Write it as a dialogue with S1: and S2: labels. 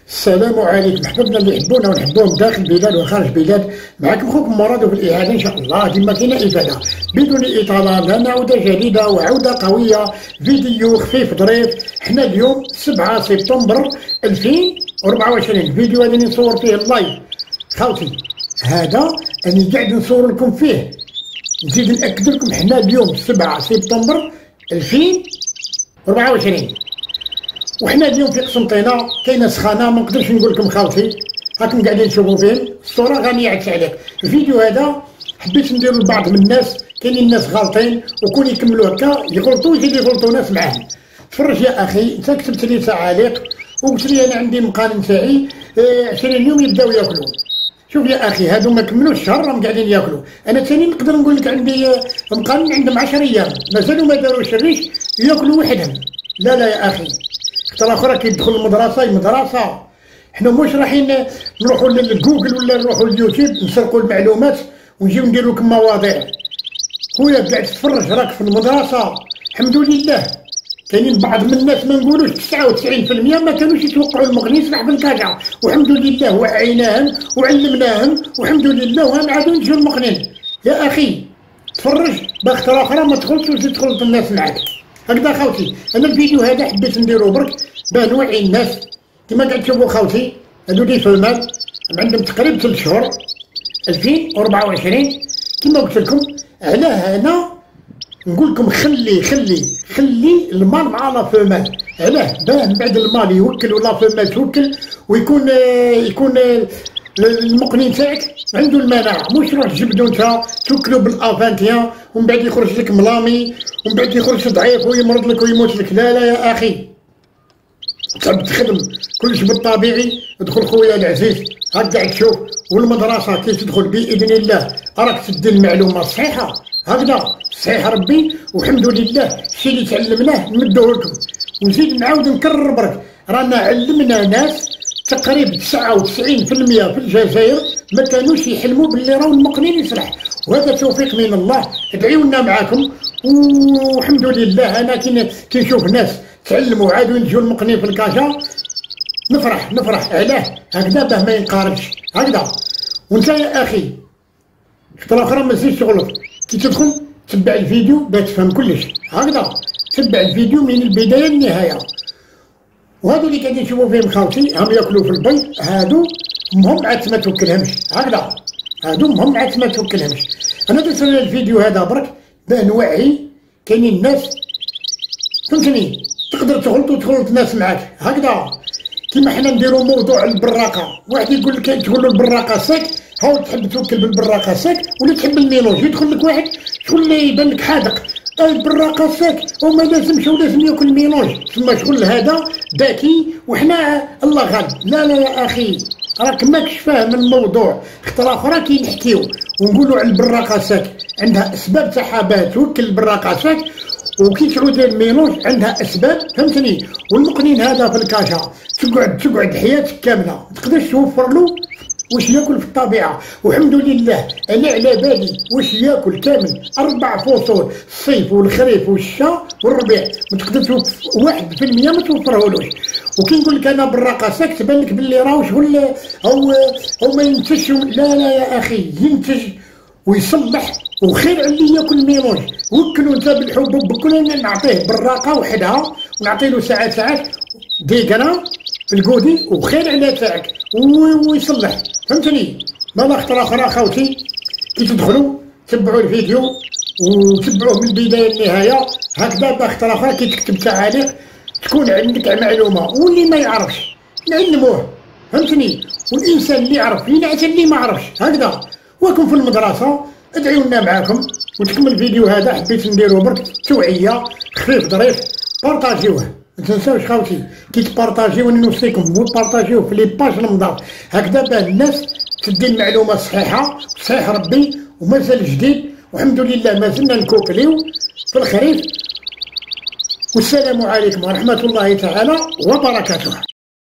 S1: السلام عليكم حبابنا اللي يحبونا ونحبوهم داخل البلاد وخارج البلاد. معكم خوكم مراد في الإعادة إن شاء الله. ديما كاينة إفادة بدون إطالة، لنا عودة جديدة وعودة قوية، فيديو خفيف ظريف. حنا اليوم 7 سبتمبر 2024. الفيديو هذا اللي نصور فيه اللايف خاوتي، هذا أنا قاعد نصور لكم فيه. نزيد نأكد لكم حنا اليوم 7 سبتمبر 2024 وحنا اليوم في قسنطينة كاينه سخانه ما نقدرش نقول لكم خاوتي، راكم قاعدين تشوفوا فين الصوره غنيه على التعليق. الفيديو هذا حبيت نديرو لبعض من الناس، كاينين الناس غالطين وكون يكملوا هكا يغلطوا يزيد يغلطوا ناس معاهم. تفرج يا اخي، انت كتبت لي تعاليق وقلت لي انا عندي مقال نتاعي 20 يوم يبداو ياكلوا. شوف يا اخي، هادو ما كملوش الشهر راهم قاعدين ياكلوا. انا ثاني نقدر نقول لك عندي مقال عندهم 10 ايام مازالوا ما داروش الريش ياكلوا وحدهم. لا يا اخي، خطره اخرى كي يدخل المدرسه حنا مش رايحين نروحوا للجوجل ولا نروحوا لليوتيوب نسرقوا المعلومات ونجيو نديروا لكم مواضيع. خويا قاعد تتفرج راك في المدرسه، الحمد لله. كاينين بعض من الناس ما نقولوش 99% ما كانوش يتوقعوا المغني يسرح بالكاجا، والحمد لله وعيناهم وعلمناهم والحمد لله وهم عادوا يجوا المغنين. يا اخي تفرج باخطر اخرى ما تدخلش وتزيد تخلط الناس معاك هكذا خاوتي. انا الفيديو هذا حبيت نديرو برك باه نوعي الناس. كما قاعد تشوفوا خاوتي هادو دي فلمان عندهم تقريبا 3 شهور 2024. كما قلت لكم علاه انا نقول لكم خلي المال مع لا فلمان. علاه باه من بعد المال يوكل ولا فلمان توكل ويكون المقنين تاعك عنده المناعه، مش تروح تجبدو انت توكلو بالافانتيان ومن بعد يخرج لك ملامي ومن بعد يخرج ضعيف ويمرض لك ويموت لك. لا يا اخي، تعب تخدم كلش بالطبيعي. ادخل خويا العزيز هاك قاعد تشوف، والمدرسه كي تدخل باذن الله راك تدي المعلومه الصحيحه هكذا صحيح ربي والحمد لله. الشيء اللي تعلمناه نمدوه لكم ونزيد نعاود نكرر برك. رانا علمنا ناس تقريبا 99% في الجزائر ما كانوش يحلموا باللي راهو المقنين يسرح، وهذا توفيق من الله. ادعيوا لنا معاكم والحمد لله. انا كي نشوف ناس تعلموا عادوا ينتجوا المقنين في الكاشا نفرح علاه هكذا باه ما ينقاربش هكذا. وانت يا اخي خطره اخرى ما تزيدش تغلط، كي تدخل تبع الفيديو باه تفهم كلش هكذا. تبع الفيديو من البدايه للنهايه. وهادو اللي قاعدين تشوفوا فيهم خاوتي هم ياكلوا في البيض، هادو مهم عاد ما توكلهمش هكذا، هادو مهم عاد ما توكلهمش. انا درت الفيديو هذا برك باه نوعي. كاينين ناس فهمتني تقدر تغلط وتغلط الناس معاك هكذا. كيما حنا نديرو موضوع البراقه، واحد يقول لك تقول له البراقه ساك، هاو تحب توكل بالبراقه ساك ولا تحب الميلونج. يدخل لك واحد شغل يبان لك حاذق البراقه ساك وما لازمش ولازم ياكل الميلونج، ثم شغل هذا ذكي وحنا الله غالب. لا يا اخي، راك ماكش فاهم الموضوع. خطره اخرى كي نحكيو ونقولوا على البراقه ساك عندها اسباب تاعها باه توكل البراقه ساك، وكي تعود الميلونج عندها اسباب فهمتني. والمقنين هذا في الكاشا تقعد حياتك كامله ما تقدرش توفر له واش ياكل في الطبيعه. والحمد لله انا على بالي واش ياكل كامل 4 فصول، الصيف والخريف والشتاء والربيع، ما تقدر 1% ما توفرهولوش. وكي نقول لك انا براقه ساك تبان لك باللي راهو شغل او ما ينتجش. لا يا اخي، ينتج ويصلح وخير على اللي ياكل ميلونج. وكلوا انت بالحبوب بكل نعطيه براقه وحدها ونعطي له ساعات ديقنا في الكودي وخير على تاعك ويصلح فهمتني. ما خطره اخرى خاوتي كي تدخلوا تبعوا الفيديو وتبعوه من البدايه للنهايه هكذا. باخطره اخرى كي تكتب تعاليق تكون عندك معلومه، واللي ما يعرفش نعلموه فهمتني. والانسان اللي يعرف ينعس اللي ما عرفش هكذا. وكم في المدرسه ادعيوا لنا معاكم. وتكمل الفيديو هذا حبيت نديرو برك توعيه خفيف ظريف. بارطاجيوه ما تنساوش خاوتي، كي تبارطاجيو نوصيكم وبارطاجيوه في لي باج المضاف هكذا باه الناس تدي المعلومه الصحيحه صحيح ربي. ومازال جديد والحمد لله مازلنا نكوكليو في الخريف. والسلام عليكم ورحمه الله تعالى وبركاته.